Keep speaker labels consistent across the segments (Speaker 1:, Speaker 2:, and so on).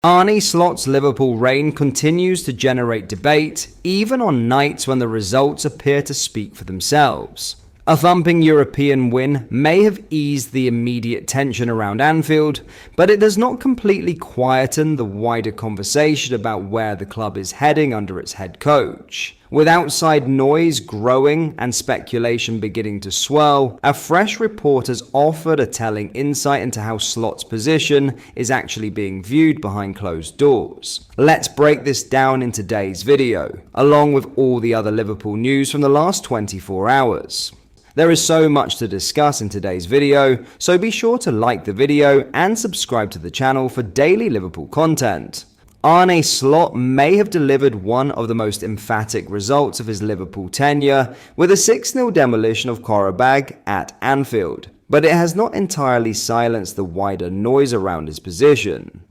Speaker 1: Arne Slot's Liverpool reign continues to generate debate, even on nights when the results appear to speak for themselves. A thumping European win may have eased the immediate tension around Anfield, but it does not completely quieten the wider conversation about where the club is heading under its head coach. With outside noise growing and speculation beginning to swirl, a fresh report has offered a telling insight into how Slot's position is actually being viewed behind closed doors. Let's break this down in today's video, along with all the other Liverpool news from the last 24 hours. There is so much to discuss in today's video, so be sure to like the video and subscribe to the channel for daily Liverpool content. Arne Slot may have delivered one of the most emphatic results of his Liverpool tenure with a 6-0 demolition of Qarabağ at Anfield, but it has not entirely silenced the wider noise around his position.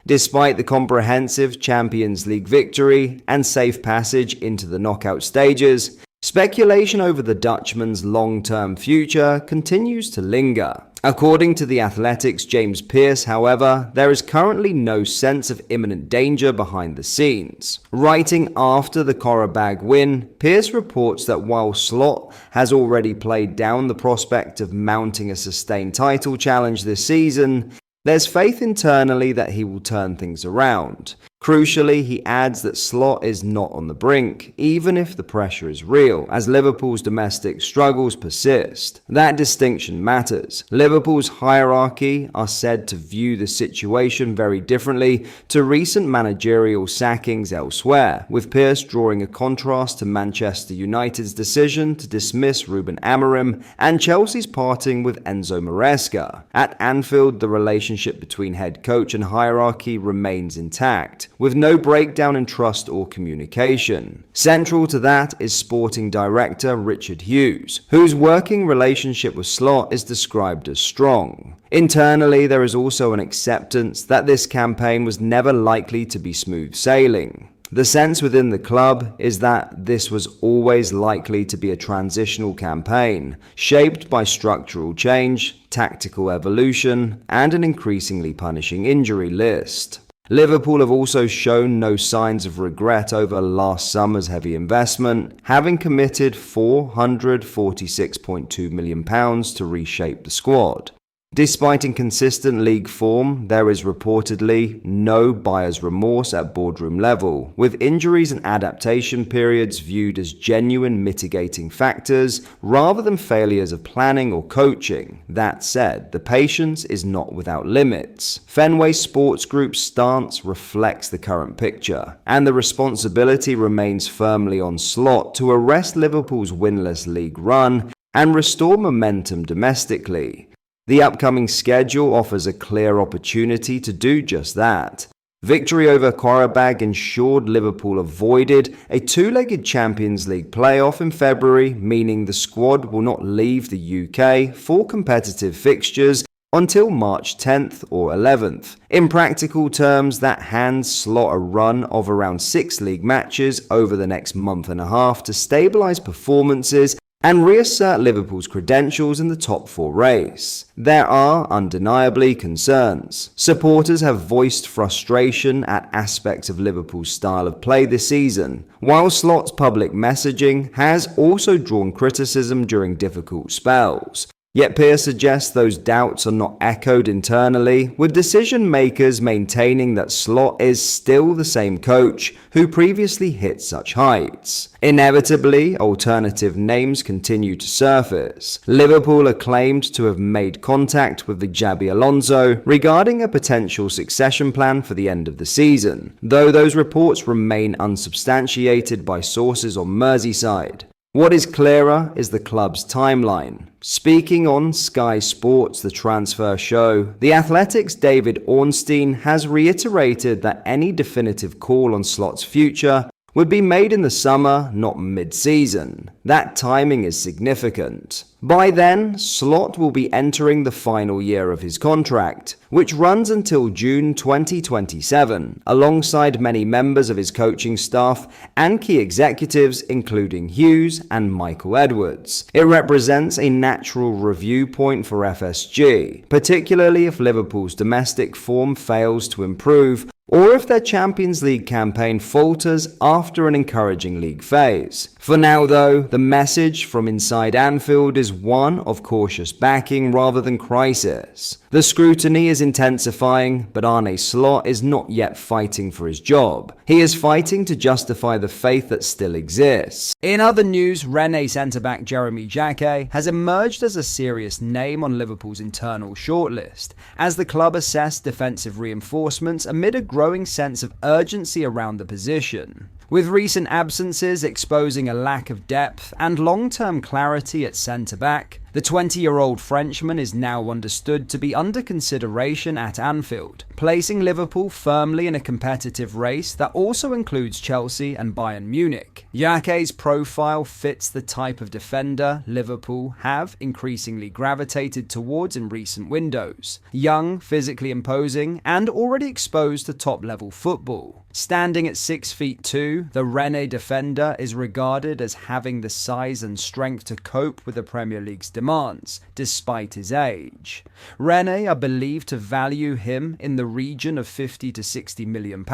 Speaker 1: Despite the comprehensive Champions League victory and safe passage into the knockout stages, speculation over the Dutchman's long-term future continues to linger. According to The Athletic's James Pearce, however, there is currently no sense of imminent danger behind the scenes. Writing after the Qarabağ win, Pearce reports that while Slot has already played down the prospect of mounting a sustained title challenge this season, there's faith internally that he will turn things around. Crucially, he adds that Slot is not on the brink, even if the pressure is real, as Liverpool's domestic struggles persist. That distinction matters. Liverpool's hierarchy are said to view the situation very differently to recent managerial sackings elsewhere, with Pearce drawing a contrast to Manchester United's decision to dismiss Ruben Amorim and Chelsea's parting with Enzo Maresca. At Anfield, the relationship between head coach and hierarchy remains intact, with no breakdown in trust or communication. Central to that is sporting director Richard Hughes, whose working relationship with Slot is described as strong. Internally, there is also an acceptance that this campaign was never likely to be smooth sailing. The sense within the club is that this was always likely to be a transitional campaign, shaped by structural change, tactical evolution, and an increasingly punishing injury list. Liverpool have also shown no signs of regret over last summer's heavy investment, having committed £446.2 million to reshape the squad. Despite inconsistent league form, there is reportedly no buyer's remorse at boardroom level, with injuries and adaptation periods viewed as genuine mitigating factors rather than failures of planning or coaching. That said, the patience is not without limits. Fenway Sports Group's stance reflects the current picture, and the responsibility remains firmly on Slot to arrest Liverpool's winless league run and restore momentum domestically. The upcoming schedule offers a clear opportunity to do just that. Victory over Qarabağ ensured Liverpool avoided a two-legged Champions League playoff in February, meaning the squad will not leave the UK for competitive fixtures until March 10th or 11th. In practical terms, that hands Slot a run of around 6 league matches over the next month and a half to stabilise performances and reassert Liverpool's credentials in the top 4 race. There are undeniably concerns. Supporters have voiced frustration at aspects of Liverpool's style of play this season, while Slot's public messaging has also drawn criticism during difficult spells. Yet Pearce suggests those doubts are not echoed internally, with decision-makers maintaining that Slot is still the same coach who previously hit such heights. Inevitably, alternative names continue to surface. Liverpool are claimed to have made contact with the Xabi Alonso regarding a potential succession plan for the end of the season, though those reports remain unsubstantiated by sources on Merseyside. What is clearer is the club's timeline. Speaking on Sky Sports The Transfer Show, The Athletic's David Ornstein has reiterated that any definitive call on Slot's future would be made in the summer, not mid-season. That timing is significant. By then, Slot will be entering the final year of his contract, which runs until June 2027, alongside many members of his coaching staff and key executives including Hughes and Michael Edwards. It represents a natural review point for FSG, particularly if Liverpool's domestic form fails to improve or if their Champions League campaign falters after an encouraging league phase. For now though, the message from inside Anfield is one of cautious backing rather than crisis. The scrutiny is intensifying, but Arne Slot is not yet fighting for his job. He is fighting to justify the faith that still exists. In other news, Rennes centre-back Jeremy Jacquet has emerged as a serious name on Liverpool's internal shortlist, as the club assessed defensive reinforcements amid a growing sense of urgency around the position. With recent absences exposing a lack of depth and long-term clarity at centre-back, the 20-year-old Frenchman is now understood to be under consideration at Anfield, placing Liverpool firmly in a competitive race that also includes Chelsea and Bayern Munich. Jacquet's profile fits the type of defender Liverpool have increasingly gravitated towards in recent windows: young, physically imposing, and already exposed to top-level football. Standing at 6'2", the Rennes defender is regarded as having the size and strength to cope with the Premier League's demands, despite his age. Rennes are believed to value him in the region of £50 to £60 million,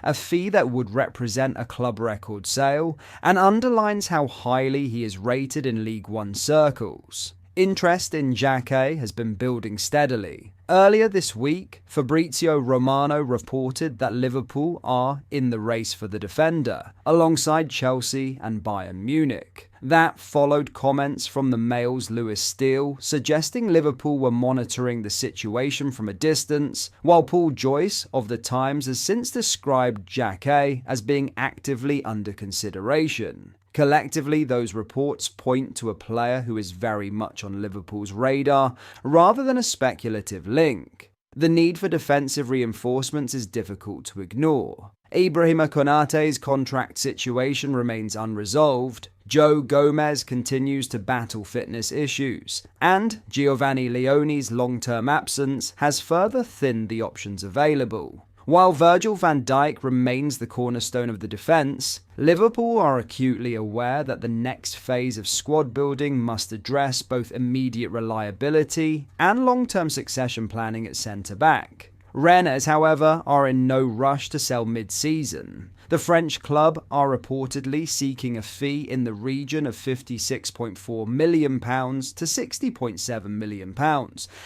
Speaker 1: a fee that would represent a club record sale and underlines how highly he is rated in League One circles. Interest in Jacquet has been building steadily. Earlier this week, Fabrizio Romano reported that Liverpool are in the race for the defender, alongside Chelsea and Bayern Munich. That followed comments from the Mail's Lewis Steele suggesting Liverpool were monitoring the situation from a distance, while Paul Joyce of The Times has since described Jacquet as being actively under consideration. Collectively, those reports point to a player who is very much on Liverpool's radar, rather than a speculative link. The need for defensive reinforcements is difficult to ignore. Ibrahima Konaté's contract situation remains unresolved, Joe Gomez continues to battle fitness issues, and Giovanni Leone's long-term absence has further thinned the options available. While Virgil van Dijk remains the cornerstone of the defence, Liverpool are acutely aware that the next phase of squad building must address both immediate reliability and long-term succession planning at centre-back. Rennes, however, are in no rush to sell mid-season. The French club are reportedly seeking a fee in the region of £56.4 million to £60.7 million,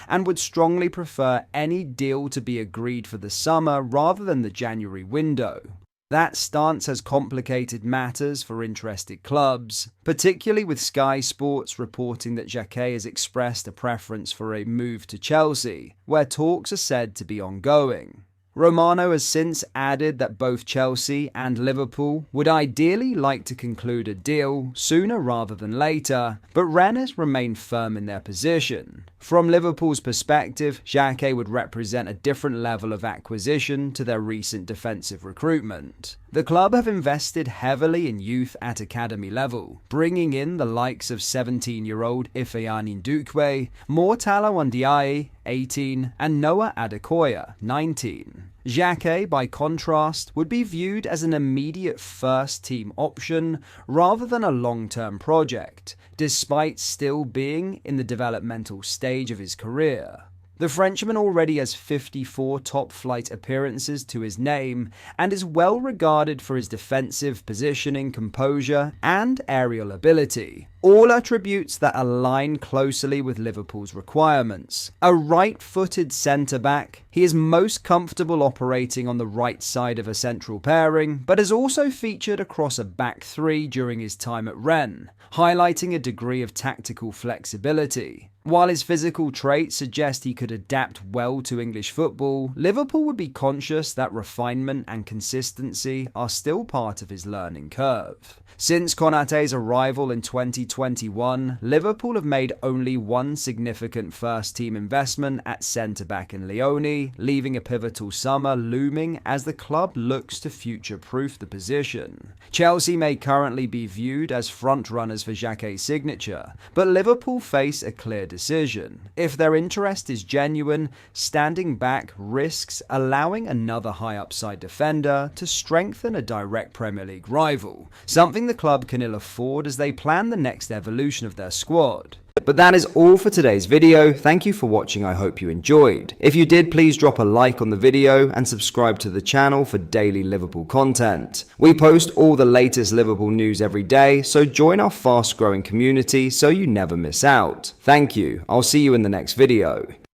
Speaker 1: and would strongly prefer any deal to be agreed for the summer rather than the January window. That stance has complicated matters for interested clubs, particularly with Sky Sports reporting that Jacquet has expressed a preference for a move to Chelsea, where talks are said to be ongoing. Romano has since added that both Chelsea and Liverpool would ideally like to conclude a deal sooner rather than later, but Rennes remain firm in their position. From Liverpool's perspective, Jacquet would represent a different level of acquisition to their recent defensive recruitment. The club have invested heavily in youth at academy level, bringing in the likes of 17-year-old Ifeanyi Ndukwe, Mortala Ndiaye, 18, and Noah Adekoya, 19. Jacquet, by contrast, would be viewed as an immediate first-team option rather than a long-term project, despite still being in the developmental stage of his career. The Frenchman already has 54 top-flight appearances to his name and is well regarded for his defensive positioning, composure, and aerial ability. All attributes that align closely with Liverpool's requirements. A right-footed centre-back, he is most comfortable operating on the right side of a central pairing, but has also featured across a back three during his time at Rennes, highlighting a degree of tactical flexibility. While his physical traits suggest he could adapt well to English football, Liverpool would be conscious that refinement and consistency are still part of his learning curve. Since Konaté's arrival in 2021, Liverpool have made only one significant first-team investment at centre-back in Leone, leaving a pivotal summer looming as the club looks to future-proof the position. Chelsea may currently be viewed as front-runners for Jacquet's signature, but Liverpool face a clear decision. If their interest is genuine, standing back risks allowing another high-upside defender to strengthen a direct Premier League rival, something the club can ill afford as they plan the next evolution of their squad. But that is all for today's video. Thank you for watching. I hope you enjoyed. If you did, please drop a like on the video and subscribe to the channel for daily Liverpool content. We post all the latest Liverpool news every day, so join our fast growing community so you never miss out. Thank you. I'll see you in the next video.